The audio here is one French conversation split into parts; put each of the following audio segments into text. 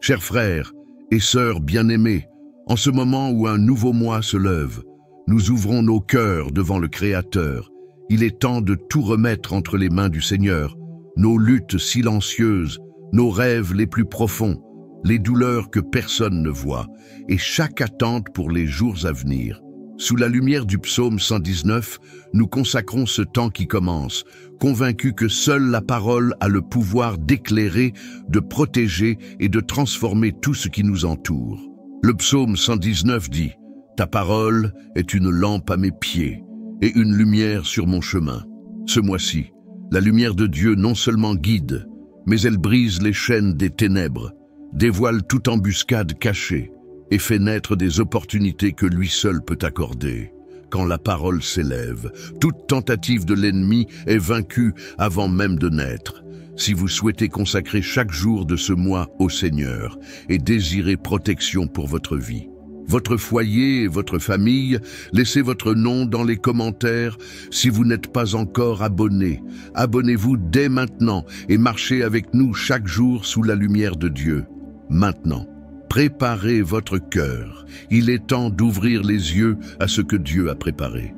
Chers frères et sœurs bien-aimés, en ce moment où un nouveau mois se lève, nous ouvrons nos cœurs devant le Créateur. Il est temps de tout remettre entre les mains du Seigneur, nos luttes silencieuses, nos rêves les plus profonds, les douleurs que personne ne voit, et chaque attente pour les jours à venir. Sous la lumière du psaume 119, nous consacrons ce temps qui commence, convaincus que seule la parole a le pouvoir d'éclairer, de protéger et de transformer tout ce qui nous entoure. Le psaume 119 dit « Ta parole est une lampe à mes pieds et une lumière sur mon chemin ». Ce mois-ci, la lumière de Dieu non seulement guide, mais elle brise les chaînes des ténèbres, dévoile toute embuscade cachée et fait naître des opportunités que lui seul peut accorder. Quand la parole s'élève, toute tentative de l'ennemi est vaincue avant même de naître. Si vous souhaitez consacrer chaque jour de ce mois au Seigneur et désirez protection pour votre vie, votre foyer et votre famille, laissez votre nom dans les commentaires. Si vous n'êtes pas encore abonné, abonnez-vous dès maintenant et marchez avec nous chaque jour sous la lumière de Dieu. Maintenant, préparez votre cœur. Il est temps d'ouvrir les yeux à ce que Dieu a préparé.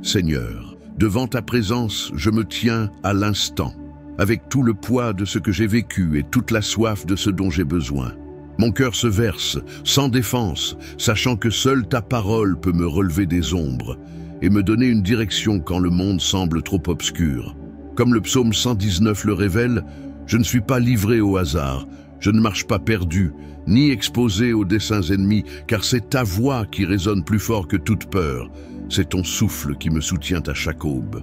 Seigneur, devant ta présence, je me tiens à l'instant, avec tout le poids de ce que j'ai vécu et toute la soif de ce dont j'ai besoin. Mon cœur se verse, sans défense, sachant que seule ta parole peut me relever des ombres et me donner une direction quand le monde semble trop obscur. Comme le psaume 119 le révèle, je ne suis pas livré au hasard. Je ne marche pas perdu, ni exposé aux desseins ennemis, car c'est ta voix qui résonne plus fort que toute peur. C'est ton souffle qui me soutient à chaque aube.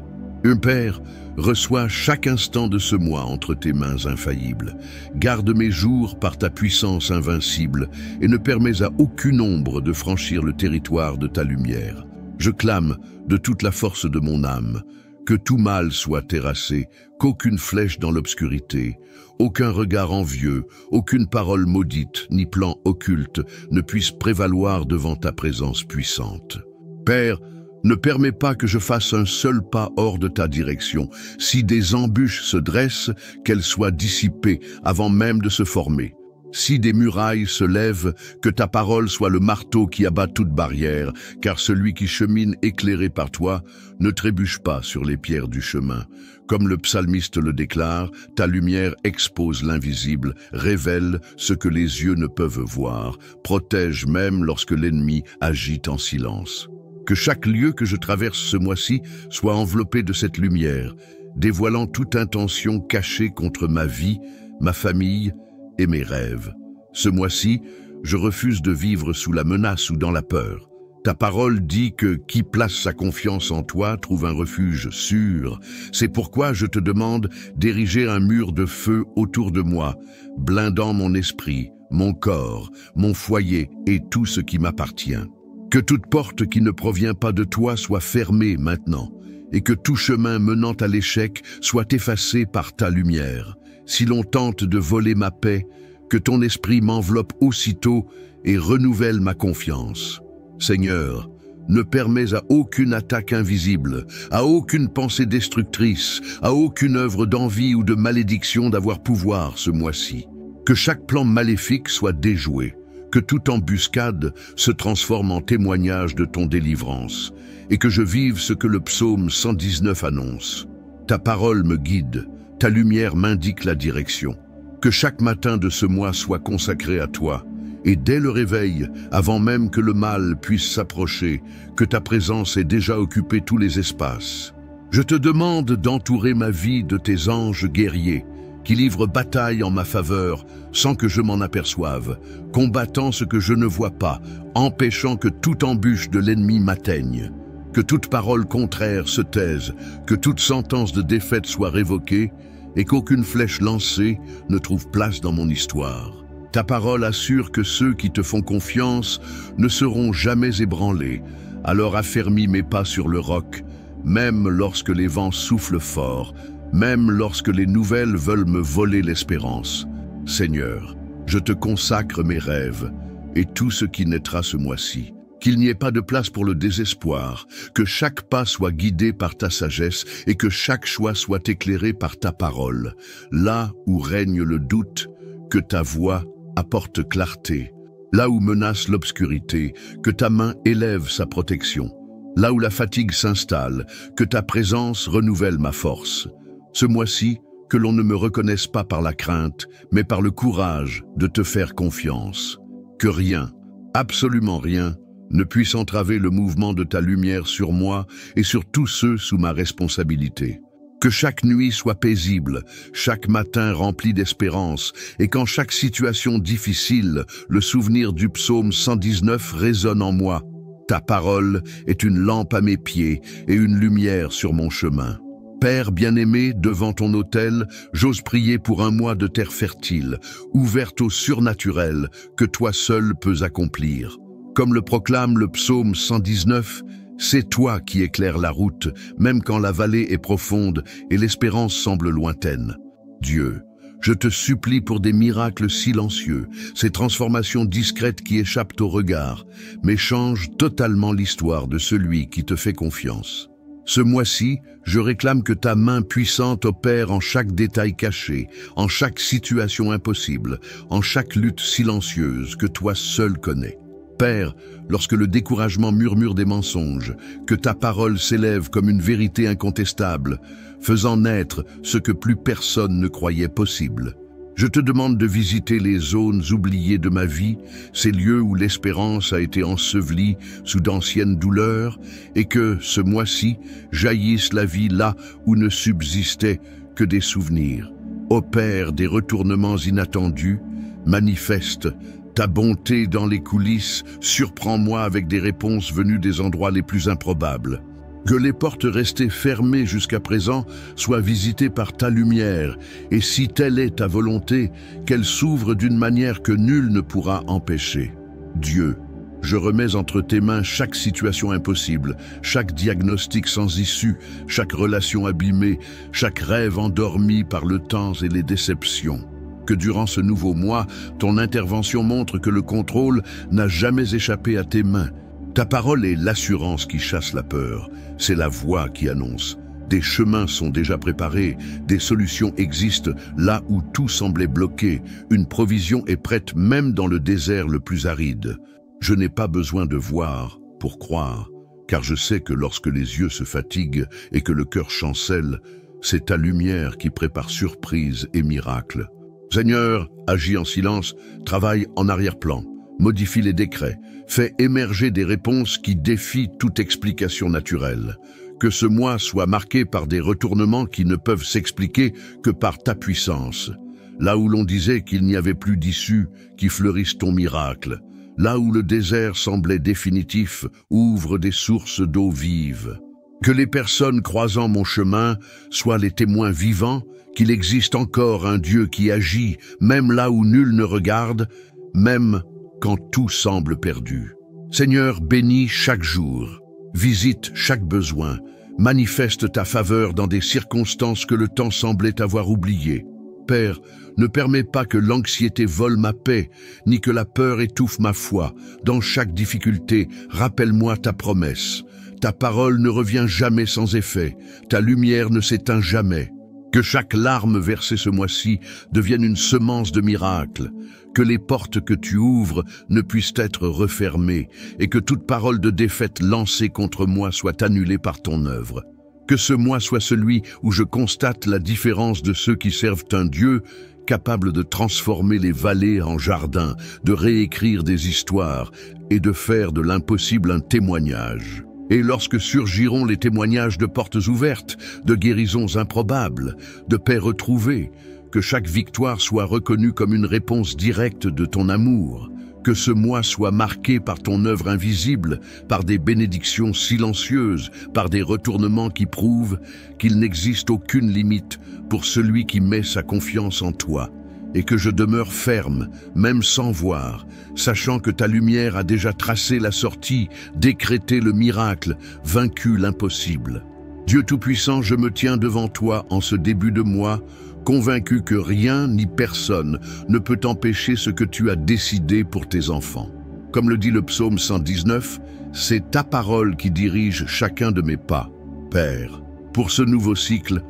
Père, reçois chaque instant de ce mois entre tes mains infaillibles. Garde mes jours par ta puissance invincible et ne permets à aucune ombre de franchir le territoire de ta lumière. Je clame de toute la force de mon âme, que tout mal soit terrassé, qu'aucune flèche dans l'obscurité, aucun regard envieux, aucune parole maudite, ni plan occulte ne puisse prévaloir devant ta présence puissante. Père, ne permets pas que je fasse un seul pas hors de ta direction. Si des embûches se dressent, qu'elles soient dissipées avant même de se former. Si des murailles se lèvent, que ta parole soit le marteau qui abat toute barrière, car celui qui chemine éclairé par toi ne trébuche pas sur les pierres du chemin. Comme le psalmiste le déclare, ta lumière expose l'invisible, révèle ce que les yeux ne peuvent voir, protège même lorsque l'ennemi agit en silence. Que chaque lieu que je traverse ce mois-ci soit enveloppé de cette lumière, dévoilant toute intention cachée contre ma vie, ma famille et mes rêves. Ce mois-ci, je refuse de vivre sous la menace ou dans la peur. Ta parole dit que qui place sa confiance en toi trouve un refuge sûr. C'est pourquoi je te demande d'ériger un mur de feu autour de moi, blindant mon esprit, mon corps, mon foyer et tout ce qui m'appartient. Que toute porte qui ne provient pas de toi soit fermée maintenant, et que tout chemin menant à l'échec soit effacé par ta lumière. Si l'on tente de voler ma paix, que ton esprit m'enveloppe aussitôt et renouvelle ma confiance. Seigneur, ne permets à aucune attaque invisible, à aucune pensée destructrice, à aucune œuvre d'envie ou de malédiction d'avoir pouvoir ce mois-ci. Que chaque plan maléfique soit déjoué, que toute embuscade se transforme en témoignage de ton délivrance, et que je vive ce que le psaume 119 annonce. Ta parole me guide, ta lumière m'indique la direction. Que chaque matin de ce mois soit consacré à toi, et dès le réveil, avant même que le mal puisse s'approcher, que ta présence ait déjà occupé tous les espaces. Je te demande d'entourer ma vie de tes anges guerriers, qui livrent bataille en ma faveur sans que je m'en aperçoive, combattant ce que je ne vois pas, empêchant que toute embûche de l'ennemi m'atteigne. Que toute parole contraire se taise, que toute sentence de défaite soit révoquée, et qu'aucune flèche lancée ne trouve place dans mon histoire. Ta parole assure que ceux qui te font confiance ne seront jamais ébranlés, alors affermis mes pas sur le roc, même lorsque les vents soufflent fort, même lorsque les nouvelles veulent me voler l'espérance. Seigneur, je te consacre mes rêves et tout ce qui naîtra ce mois-ci. Qu'il n'y ait pas de place pour le désespoir, que chaque pas soit guidé par ta sagesse et que chaque choix soit éclairé par ta parole. Là où règne le doute, que ta voix apporte clarté. Là où menace l'obscurité, que ta main élève sa protection. Là où la fatigue s'installe, que ta présence renouvelle ma force. Ce mois-ci, que l'on ne me reconnaisse pas par la crainte, mais par le courage de te faire confiance. Que rien, absolument rien, ne puisse entraver le mouvement de ta lumière sur moi et sur tous ceux sous ma responsabilité. Que chaque nuit soit paisible, chaque matin rempli d'espérance, et qu'en chaque situation difficile, le souvenir du psaume 119 résonne en moi. Ta parole est une lampe à mes pieds et une lumière sur mon chemin. Père bien-aimé, devant ton autel, j'ose prier pour un mois de terre fertile, ouverte au surnaturel, que toi seul peux accomplir. Comme le proclame le psaume 119, c'est toi qui éclaires la route, même quand la vallée est profonde et l'espérance semble lointaine. Dieu, je te supplie pour des miracles silencieux, ces transformations discrètes qui échappent au regard, mais changent totalement l'histoire de celui qui te fait confiance. Ce mois-ci, je réclame que ta main puissante opère en chaque détail caché, en chaque situation impossible, en chaque lutte silencieuse que toi seul connais. Père, lorsque le découragement murmure des mensonges, que ta parole s'élève comme une vérité incontestable, faisant naître ce que plus personne ne croyait possible. Je te demande de visiter les zones oubliées de ma vie, ces lieux où l'espérance a été ensevelie sous d'anciennes douleurs, et que, ce mois-ci, jaillisse la vie là où ne subsistaient que des souvenirs. Opère des retournements inattendus, manifeste ta bonté dans les coulisses, surprends-moi avec des réponses venues des endroits les plus improbables. Que les portes restées fermées jusqu'à présent soient visitées par ta lumière, et si telle est ta volonté, qu'elle s'ouvre d'une manière que nul ne pourra empêcher. Dieu, je remets entre tes mains chaque situation impossible, chaque diagnostic sans issue, chaque relation abîmée, chaque rêve endormi par le temps et les déceptions. Que durant ce nouveau mois, ton intervention montre que le contrôle n'a jamais échappé à tes mains. Ta parole est l'assurance qui chasse la peur, c'est la voix qui annonce. Des chemins sont déjà préparés, des solutions existent là où tout semblait bloqué, une provision est prête même dans le désert le plus aride. Je n'ai pas besoin de voir pour croire, car je sais que lorsque les yeux se fatiguent et que le cœur chancelle, c'est ta lumière qui prépare surprise et miracle. Seigneur, agis en silence, travaille en arrière-plan, modifie les décrets, fais émerger des réponses qui défient toute explication naturelle. Que ce mois soit marqué par des retournements qui ne peuvent s'expliquer que par ta puissance. Là où l'on disait qu'il n'y avait plus d'issue, qui fleurisse ton miracle. Là où le désert semblait définitif, ouvre des sources d'eau vive. Que les personnes croisant mon chemin soient les témoins vivants, qu'il existe encore un Dieu qui agit, même là où nul ne regarde, même quand tout semble perdu. Seigneur, bénis chaque jour, visite chaque besoin, manifeste ta faveur dans des circonstances que le temps semblait avoir oubliées. Père, ne permets pas que l'anxiété vole ma paix, ni que la peur étouffe ma foi. Dans chaque difficulté, rappelle-moi ta promesse. Ta parole ne revient jamais sans effet, ta lumière ne s'éteint jamais. Que chaque larme versée ce mois-ci devienne une semence de miracle, que les portes que tu ouvres ne puissent être refermées et que toute parole de défaite lancée contre moi soit annulée par ton œuvre. Que ce mois soit celui où je constate la différence de ceux qui servent un Dieu capable de transformer les vallées en jardins, de réécrire des histoires et de faire de l'impossible un témoignage. Et lorsque surgiront les témoignages de portes ouvertes, de guérisons improbables, de paix retrouvée, que chaque victoire soit reconnue comme une réponse directe de ton amour, que ce mois soit marqué par ton œuvre invisible, par des bénédictions silencieuses, par des retournements qui prouvent qu'il n'existe aucune limite pour celui qui met sa confiance en toi. Et que je demeure ferme, même sans voir, sachant que ta lumière a déjà tracé la sortie, décrété le miracle, vaincu l'impossible. Dieu Tout-Puissant, je me tiens devant toi en ce début de mois, convaincu que rien ni personne ne peut empêcher ce que tu as décidé pour tes enfants. Comme le dit le psaume 119, c'est ta parole qui dirige chacun de mes pas. Père, pour ce nouveau cycle,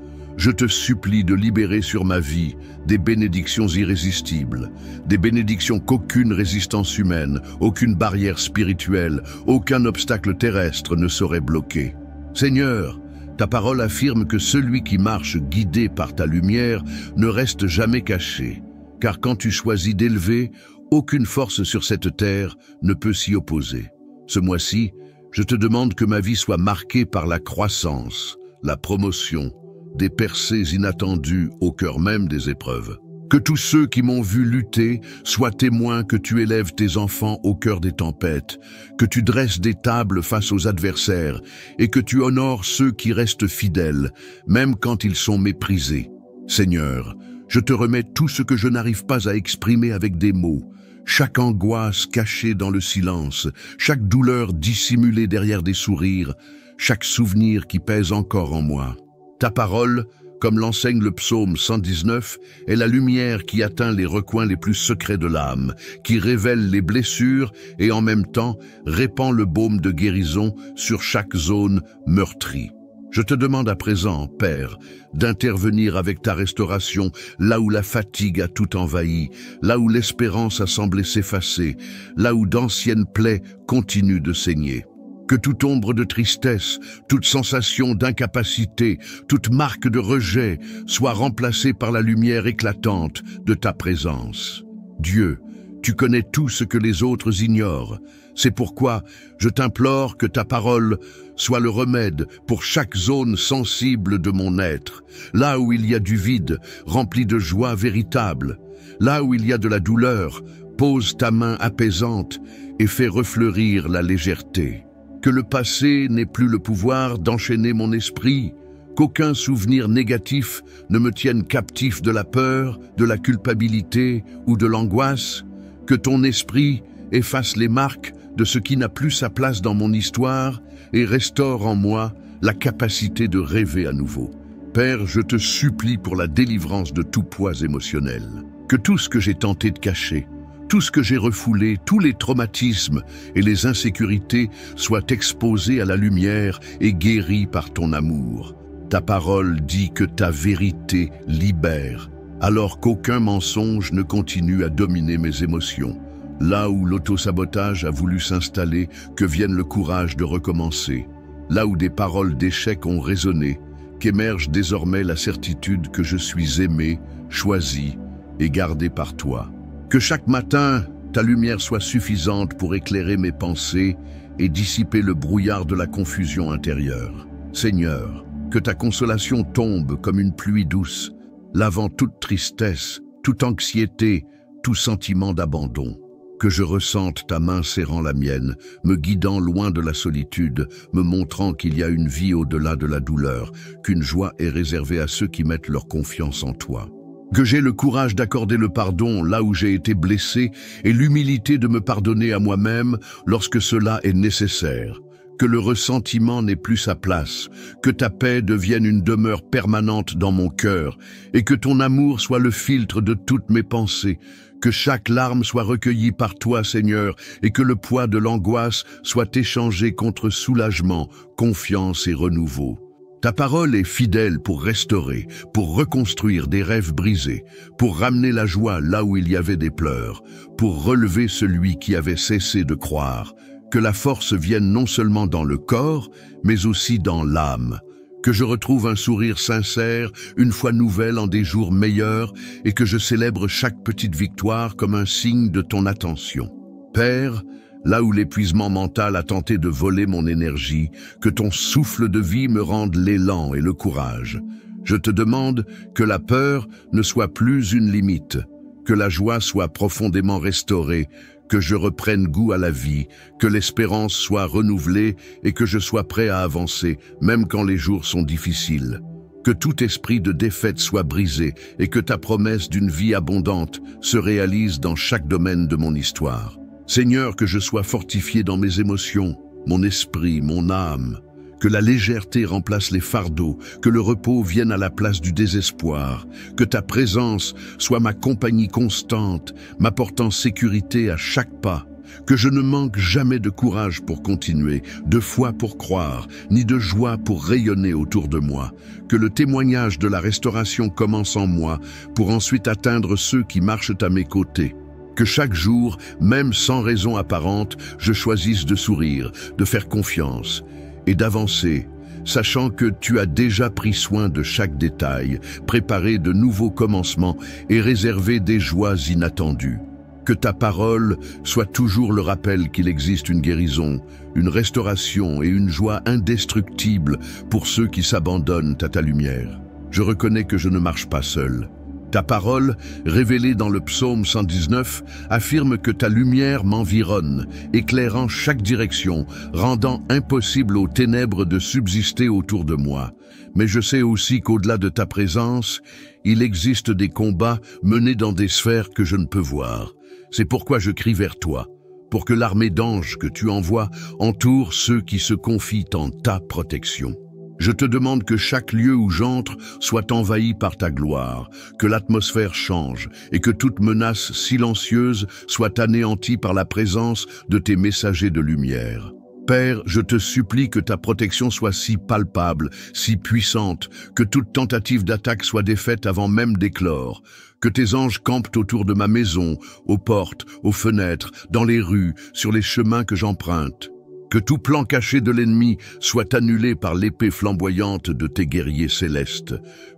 je te supplie de libérer sur ma vie des bénédictions irrésistibles, des bénédictions qu'aucune résistance humaine, aucune barrière spirituelle, aucun obstacle terrestre ne saurait bloquer. Seigneur, ta parole affirme que celui qui marche guidé par ta lumière ne reste jamais caché, car quand tu choisis d'élever, aucune force sur cette terre ne peut s'y opposer. Ce mois-ci, je te demande que ma vie soit marquée par la croissance, la promotion, des percées inattendues au cœur même des épreuves. Que tous ceux qui m'ont vu lutter soient témoins que tu élèves tes enfants au cœur des tempêtes, que tu dresses des tables face aux adversaires et que tu honores ceux qui restent fidèles, même quand ils sont méprisés. Seigneur, je te remets tout ce que je n'arrive pas à exprimer avec des mots, chaque angoisse cachée dans le silence, chaque douleur dissimulée derrière des sourires, chaque souvenir qui pèse encore en moi. Ta parole, comme l'enseigne le psaume 119, est la lumière qui atteint les recoins les plus secrets de l'âme, qui révèle les blessures et en même temps répand le baume de guérison sur chaque zone meurtrie. Je te demande à présent, Père, d'intervenir avec ta restauration là où la fatigue a tout envahi, là où l'espérance a semblé s'effacer, là où d'anciennes plaies continuent de saigner. Que toute ombre de tristesse, toute sensation d'incapacité, toute marque de rejet soit remplacée par la lumière éclatante de ta présence. Dieu, tu connais tout ce que les autres ignorent. C'est pourquoi je t'implore que ta parole soit le remède pour chaque zone sensible de mon être. Là où il y a du vide, rempli de joie véritable. Là où il y a de la douleur, pose ta main apaisante et fais refleurir la légèreté. Que le passé n'ait plus le pouvoir d'enchaîner mon esprit, qu'aucun souvenir négatif ne me tienne captif de la peur, de la culpabilité ou de l'angoisse, que ton esprit efface les marques de ce qui n'a plus sa place dans mon histoire et restaure en moi la capacité de rêver à nouveau. Père, je te supplie pour la délivrance de tout poids émotionnel, que tout ce que j'ai tenté de cacher, tout ce que j'ai refoulé, tous les traumatismes et les insécurités soient exposés à la lumière et guéris par ton amour. Ta parole dit que ta vérité libère, alors qu'aucun mensonge ne continue à dominer mes émotions. Là où l'autosabotage a voulu s'installer, que vienne le courage de recommencer. Là où des paroles d'échec ont résonné, qu'émerge désormais la certitude que je suis aimé, choisi et gardé par toi. Que chaque matin, ta lumière soit suffisante pour éclairer mes pensées et dissiper le brouillard de la confusion intérieure. Seigneur, que ta consolation tombe comme une pluie douce, lavant toute tristesse, toute anxiété, tout sentiment d'abandon. Que je ressente ta main serrant la mienne, me guidant loin de la solitude, me montrant qu'il y a une vie au-delà de la douleur, qu'une joie est réservée à ceux qui mettent leur confiance en toi. Que j'ai le courage d'accorder le pardon là où j'ai été blessé et l'humilité de me pardonner à moi-même lorsque cela est nécessaire. Que le ressentiment n'ait plus sa place, que ta paix devienne une demeure permanente dans mon cœur et que ton amour soit le filtre de toutes mes pensées. Que chaque larme soit recueillie par toi, Seigneur, et que le poids de l'angoisse soit échangé contre soulagement, confiance et renouveau. Ta parole est fidèle pour restaurer, pour reconstruire des rêves brisés, pour ramener la joie là où il y avait des pleurs, pour relever celui qui avait cessé de croire. Que la force vienne non seulement dans le corps, mais aussi dans l'âme. Que je retrouve un sourire sincère, une foi nouvelle en des jours meilleurs, et que je célèbre chaque petite victoire comme un signe de ton attention. Père, là où l'épuisement mental a tenté de voler mon énergie, que ton souffle de vie me rende l'élan et le courage. Je te demande que la peur ne soit plus une limite, que la joie soit profondément restaurée, que je reprenne goût à la vie, que l'espérance soit renouvelée et que je sois prêt à avancer, même quand les jours sont difficiles. Que tout esprit de défaite soit brisé et que ta promesse d'une vie abondante se réalise dans chaque domaine de mon histoire. Seigneur, que je sois fortifié dans mes émotions, mon esprit, mon âme, que la légèreté remplace les fardeaux, que le repos vienne à la place du désespoir, que ta présence soit ma compagnie constante, m'apportant sécurité à chaque pas. Que je ne manque jamais de courage pour continuer, de foi pour croire, ni de joie pour rayonner autour de moi. Que le témoignage de la restauration commence en moi pour ensuite atteindre ceux qui marchent à mes côtés. Que chaque jour, même sans raison apparente, je choisisse de sourire, de faire confiance et d'avancer, sachant que tu as déjà pris soin de chaque détail, préparé de nouveaux commencements et réservé des joies inattendues. Que ta parole soit toujours le rappel qu'il existe une guérison, une restauration et une joie indestructible pour ceux qui s'abandonnent à ta lumière. Je reconnais que je ne marche pas seul. Ta parole, révélée dans le psaume 119, affirme que ta lumière m'environne, éclairant chaque direction, rendant impossible aux ténèbres de subsister autour de moi. Mais je sais aussi qu'au-delà de ta présence, il existe des combats menés dans des sphères que je ne peux voir. C'est pourquoi je crie vers toi, pour que l'armée d'anges que tu envoies entoure ceux qui se confient en ta protection. Je te demande que chaque lieu où j'entre soit envahi par ta gloire, que l'atmosphère change et que toute menace silencieuse soit anéantie par la présence de tes messagers de lumière. Père, je te supplie que ta protection soit si palpable, si puissante, que toute tentative d'attaque soit défaite avant même d'éclore, que tes anges campent autour de ma maison, aux portes, aux fenêtres, dans les rues, sur les chemins que j'emprunte. Que tout plan caché de l'ennemi soit annulé par l'épée flamboyante de tes guerriers célestes.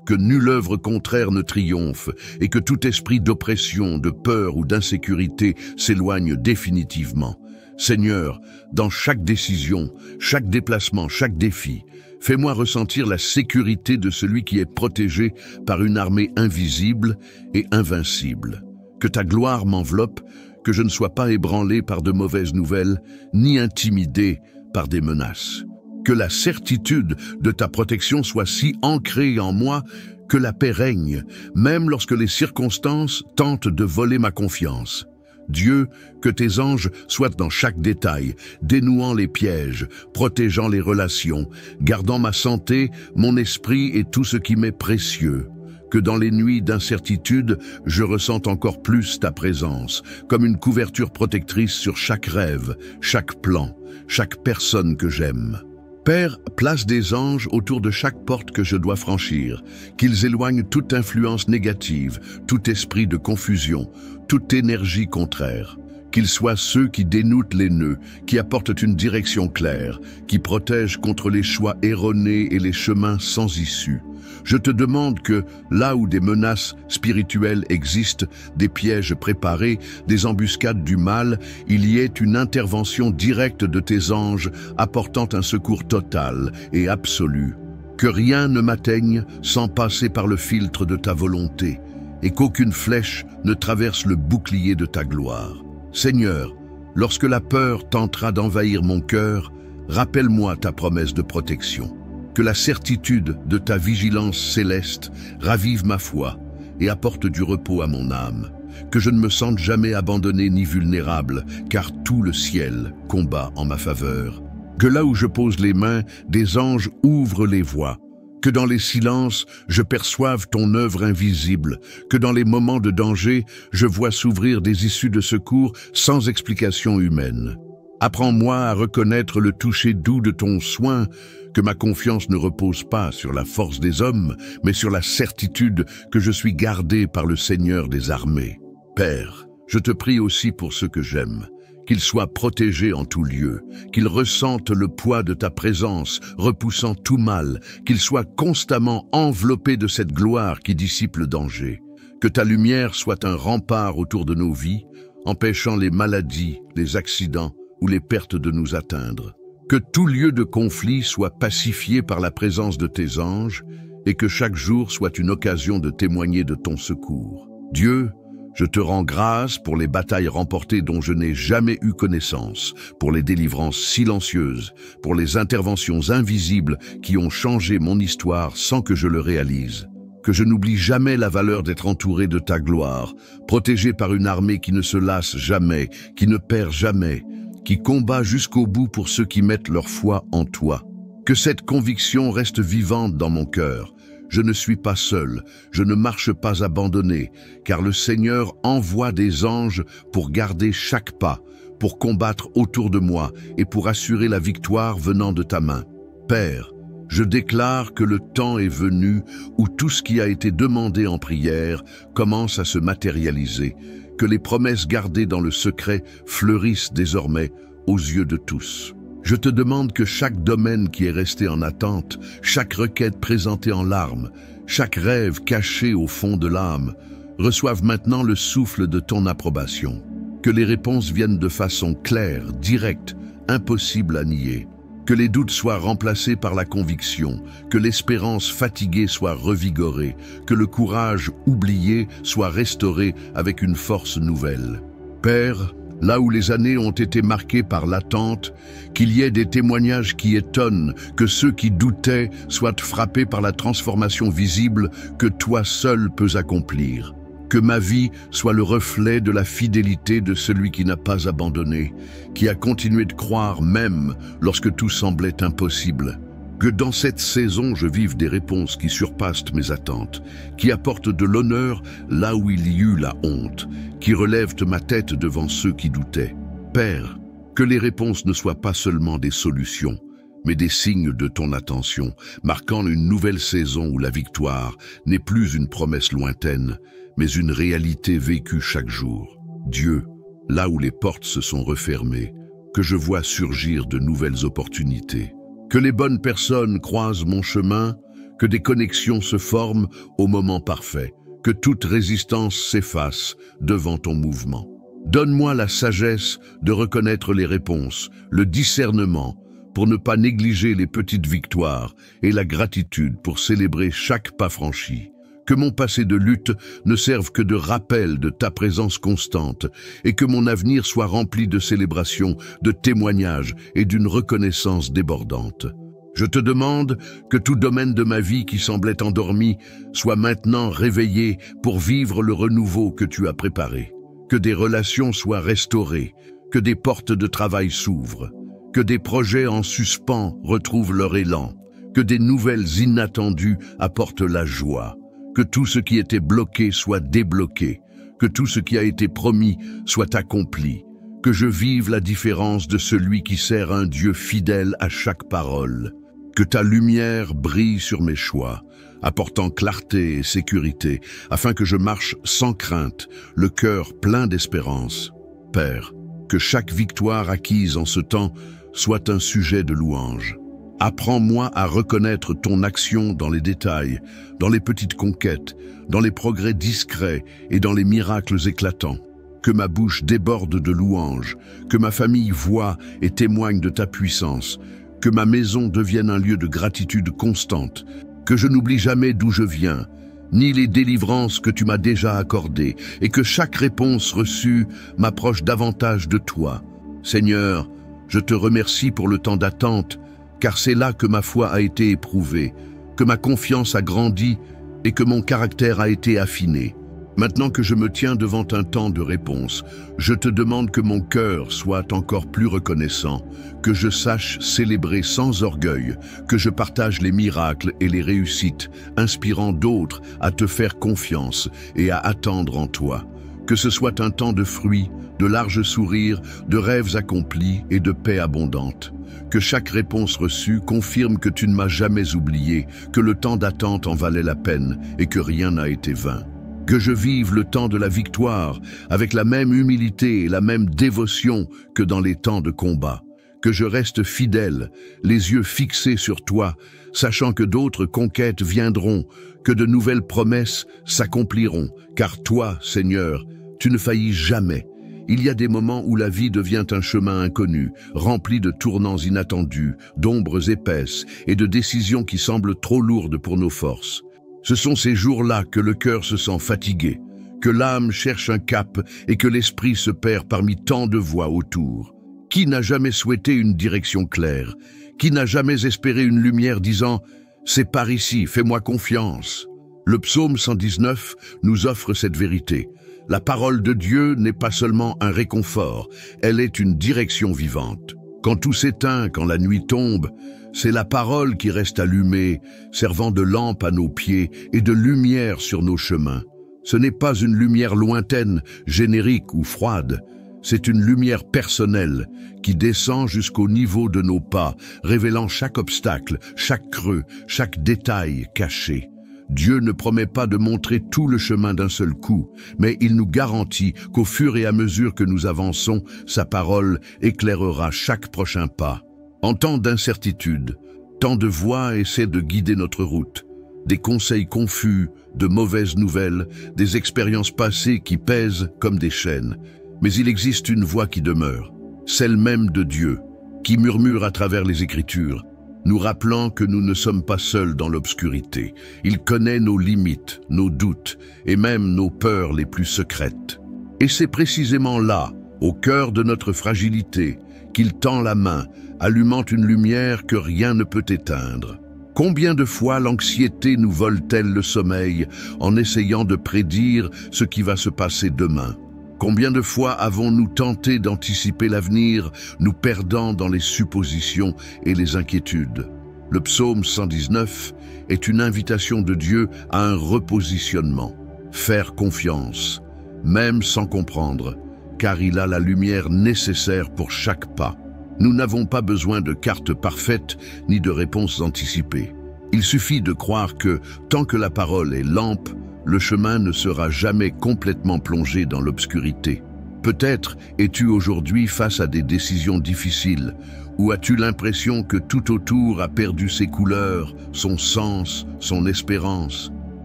Que nulle œuvre contraire ne triomphe et que tout esprit d'oppression, de peur ou d'insécurité s'éloigne définitivement. Seigneur, dans chaque décision, chaque déplacement, chaque défi, fais-moi ressentir la sécurité de celui qui est protégé par une armée invisible et invincible. Que ta gloire m'enveloppe, que je ne sois pas ébranlé par de mauvaises nouvelles, ni intimidé par des menaces. Que la certitude de ta protection soit si ancrée en moi que la paix règne, même lorsque les circonstances tentent de voler ma confiance. Dieu, que tes anges soient dans chaque détail, dénouant les pièges, protégeant les relations, gardant ma santé, mon esprit et tout ce qui m'est précieux. Que dans les nuits d'incertitude, je ressente encore plus ta présence, comme une couverture protectrice sur chaque rêve, chaque plan, chaque personne que j'aime. Père, place des anges autour de chaque porte que je dois franchir, qu'ils éloignent toute influence négative, tout esprit de confusion, toute énergie contraire. Qu'ils soient ceux qui dénouent les nœuds, qui apportent une direction claire, qui protègent contre les choix erronés et les chemins sans issue. Je te demande que, là où des menaces spirituelles existent, des pièges préparés, des embuscades du mal, il y ait une intervention directe de tes anges apportant un secours total et absolu. Que rien ne m'atteigne sans passer par le filtre de ta volonté, et qu'aucune flèche ne traverse le bouclier de ta gloire. Seigneur, lorsque la peur tentera d'envahir mon cœur, rappelle-moi ta promesse de protection. Que la certitude de ta vigilance céleste ravive ma foi et apporte du repos à mon âme. Que je ne me sente jamais abandonné ni vulnérable, car tout le ciel combat en ma faveur. Que là où je pose les mains, des anges ouvrent les voies. Que dans les silences, je perçoive ton œuvre invisible. Que dans les moments de danger, je vois s'ouvrir des issues de secours sans explication humaine. Apprends-moi à reconnaître le toucher doux de ton soin, que ma confiance ne repose pas sur la force des hommes, mais sur la certitude que je suis gardé par le Seigneur des armées. Père, je te prie aussi pour ceux que j'aime, qu'ils soient protégés en tout lieu, qu'ils ressentent le poids de ta présence, repoussant tout mal, qu'ils soient constamment enveloppés de cette gloire qui dissipe le danger. Que ta lumière soit un rempart autour de nos vies, empêchant les maladies, les accidents ou les pertes de nous atteindre. Que tout lieu de conflit soit pacifié par la présence de tes anges et que chaque jour soit une occasion de témoigner de ton secours. Dieu, je te rends grâce pour les batailles remportées dont je n'ai jamais eu connaissance, pour les délivrances silencieuses, pour les interventions invisibles qui ont changé mon histoire sans que je le réalise. Que je n'oublie jamais la valeur d'être entouré de ta gloire, protégé par une armée qui ne se lasse jamais, qui ne perd jamais, qui combat jusqu'au bout pour ceux qui mettent leur foi en toi. Que cette conviction reste vivante dans mon cœur. Je ne suis pas seul, je ne marche pas abandonné, car le Seigneur envoie des anges pour garder chaque pas, pour combattre autour de moi et pour assurer la victoire venant de ta main. Père, je déclare que le temps est venu où tout ce qui a été demandé en prière commence à se matérialiser, que les promesses gardées dans le secret fleurissent désormais aux yeux de tous. Je te demande que chaque domaine qui est resté en attente, chaque requête présentée en larmes, chaque rêve caché au fond de l'âme, reçoive maintenant le souffle de ton approbation. Que les réponses viennent de façon claire, directe, impossible à nier. Que les doutes soient remplacés par la conviction, que l'espérance fatiguée soit revigorée, que le courage oublié soit restauré avec une force nouvelle. Père, là où les années ont été marquées par l'attente, qu'il y ait des témoignages qui étonnent, que ceux qui doutaient soient frappés par la transformation visible que toi seul peux accomplir. Que ma vie soit le reflet de la fidélité de celui qui n'a pas abandonné, qui a continué de croire même lorsque tout semblait impossible. Que dans cette saison je vive des réponses qui surpassent mes attentes, qui apportent de l'honneur là où il y eut la honte, qui relèvent ma tête devant ceux qui doutaient. Père, que les réponses ne soient pas seulement des solutions, mais des signes de ton attention, marquant une nouvelle saison où la victoire n'est plus une promesse lointaine, mais une réalité vécue chaque jour. Dieu, là où les portes se sont refermées, que je vois surgir de nouvelles opportunités. Que les bonnes personnes croisent mon chemin, que des connexions se forment au moment parfait, que toute résistance s'efface devant ton mouvement. Donne-moi la sagesse de reconnaître les réponses, le discernement, pour ne pas négliger les petites victoires et la gratitude pour célébrer chaque pas franchi. Que mon passé de lutte ne serve que de rappel de ta présence constante et que mon avenir soit rempli de célébrations, de témoignages et d'une reconnaissance débordante. Je te demande que tout domaine de ma vie qui semblait endormi soit maintenant réveillé pour vivre le renouveau que tu as préparé. Que des relations soient restaurées, que des portes de travail s'ouvrent, que des projets en suspens retrouvent leur élan, que des nouvelles inattendues apportent la joie. Que tout ce qui était bloqué soit débloqué, que tout ce qui a été promis soit accompli, que je vive la différence de celui qui sert un Dieu fidèle à chaque parole, que ta lumière brille sur mes choix, apportant clarté et sécurité, afin que je marche sans crainte, le cœur plein d'espérance. Père, que chaque victoire acquise en ce temps soit un sujet de louange. Apprends-moi à reconnaître ton action dans les détails, dans les petites conquêtes, dans les progrès discrets et dans les miracles éclatants. Que ma bouche déborde de louanges, que ma famille voie et témoigne de ta puissance, que ma maison devienne un lieu de gratitude constante, que je n'oublie jamais d'où je viens, ni les délivrances que tu m'as déjà accordées, et que chaque réponse reçue m'approche davantage de toi. Seigneur, je te remercie pour le temps d'attente, car c'est là que ma foi a été éprouvée, que ma confiance a grandi et que mon caractère a été affiné. Maintenant que je me tiens devant un temps de réponse, je te demande que mon cœur soit encore plus reconnaissant, que je sache célébrer sans orgueil, que je partage les miracles et les réussites, inspirant d'autres à te faire confiance et à attendre en toi. Que ce soit un temps de fruits, de larges sourires, de rêves accomplis et de paix abondante. Que chaque réponse reçue confirme que tu ne m'as jamais oublié, que le temps d'attente en valait la peine et que rien n'a été vain. Que je vive le temps de la victoire avec la même humilité et la même dévotion que dans les temps de combat. Que je reste fidèle, les yeux fixés sur toi, sachant que d'autres conquêtes viendront, que de nouvelles promesses s'accompliront, car toi, Seigneur, tu ne faillis jamais. Il y a des moments où la vie devient un chemin inconnu, rempli de tournants inattendus, d'ombres épaisses et de décisions qui semblent trop lourdes pour nos forces. Ce sont ces jours-là que le cœur se sent fatigué, que l'âme cherche un cap et que l'esprit se perd parmi tant de voix autour. Qui n'a jamais souhaité une direction claire? Qui n'a jamais espéré une lumière disant « C'est par ici, fais-moi confiance ». Le psaume 119 nous offre cette vérité. La parole de Dieu n'est pas seulement un réconfort, elle est une direction vivante. Quand tout s'éteint, quand la nuit tombe, c'est la parole qui reste allumée, servant de lampe à nos pieds et de lumière sur nos chemins. Ce n'est pas une lumière lointaine, générique ou froide. C'est une lumière personnelle qui descend jusqu'au niveau de nos pas, révélant chaque obstacle, chaque creux, chaque détail caché. Dieu ne promet pas de montrer tout le chemin d'un seul coup, mais il nous garantit qu'au fur et à mesure que nous avançons, sa parole éclairera chaque prochain pas. En temps d'incertitude, tant de voix essaient de guider notre route. Des conseils confus, de mauvaises nouvelles, des expériences passées qui pèsent comme des chaînes. Mais il existe une voix qui demeure, celle même de Dieu, qui murmure à travers les Écritures, nous rappelant que nous ne sommes pas seuls dans l'obscurité. Il connaît nos limites, nos doutes et même nos peurs les plus secrètes. Et c'est précisément là, au cœur de notre fragilité, qu'il tend la main, allumant une lumière que rien ne peut éteindre. Combien de fois l'anxiété nous vole-t-elle le sommeil en essayant de prédire ce qui va se passer demain? Combien de fois avons-nous tenté d'anticiper l'avenir, nous perdant dans les suppositions et les inquiétudes? Le psaume 119 est une invitation de Dieu à un repositionnement. Faire confiance, même sans comprendre, car il a la lumière nécessaire pour chaque pas. Nous n'avons pas besoin de cartes parfaites ni de réponses anticipées. Il suffit de croire que, tant que la parole est lampe, le chemin ne sera jamais complètement plongé dans l'obscurité. Peut-être es-tu aujourd'hui face à des décisions difficiles, ou as-tu l'impression que tout autour a perdu ses couleurs, son sens, son espérance?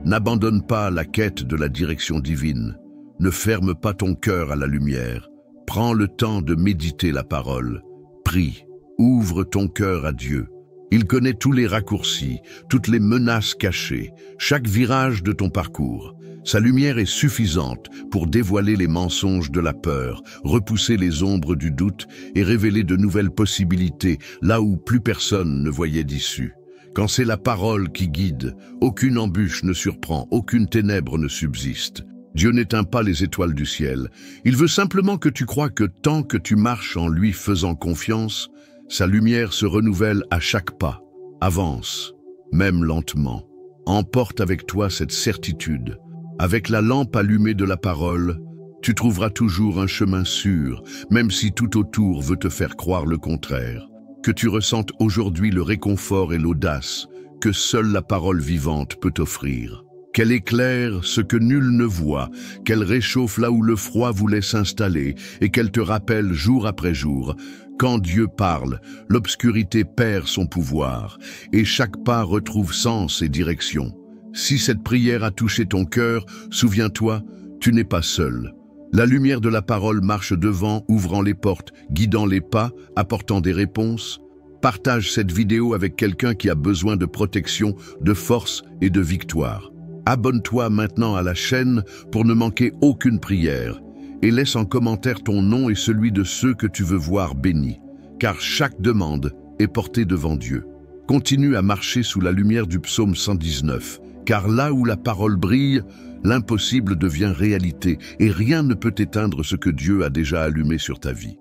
N'abandonne pas la quête de la direction divine. Ne ferme pas ton cœur à la lumière. Prends le temps de méditer la parole. Prie, ouvre ton cœur à Dieu. Il connaît tous les raccourcis, toutes les menaces cachées, chaque virage de ton parcours. Sa lumière est suffisante pour dévoiler les mensonges de la peur, repousser les ombres du doute et révéler de nouvelles possibilités là où plus personne ne voyait d'issue. Quand c'est la parole qui guide, aucune embûche ne surprend, aucune ténèbre ne subsiste. Dieu n'éteint pas les étoiles du ciel. Il veut simplement que tu crois que tant que tu marches en lui faisant confiance, sa lumière se renouvelle à chaque pas. Avance, même lentement. Emporte avec toi cette certitude. Avec la lampe allumée de la parole, tu trouveras toujours un chemin sûr, même si tout autour veut te faire croire le contraire. Que tu ressentes aujourd'hui le réconfort et l'audace que seule la parole vivante peut offrir. Qu'elle éclaire ce que nul ne voit, qu'elle réchauffe là où le froid voulait s'installer et qu'elle te rappelle jour après jour. Quand Dieu parle, l'obscurité perd son pouvoir et chaque pas retrouve sens et direction. Si cette prière a touché ton cœur, souviens-toi, tu n'es pas seul. La lumière de la parole marche devant, ouvrant les portes, guidant les pas, apportant des réponses. Partage cette vidéo avec quelqu'un qui a besoin de protection, de force et de victoire. Abonne-toi maintenant à la chaîne pour ne manquer aucune prière et laisse en commentaire ton nom et celui de ceux que tu veux voir bénis, car chaque demande est portée devant Dieu. Continue à marcher sous la lumière du psaume 119, car là où la parole brille, l'impossible devient réalité et rien ne peut éteindre ce que Dieu a déjà allumé sur ta vie.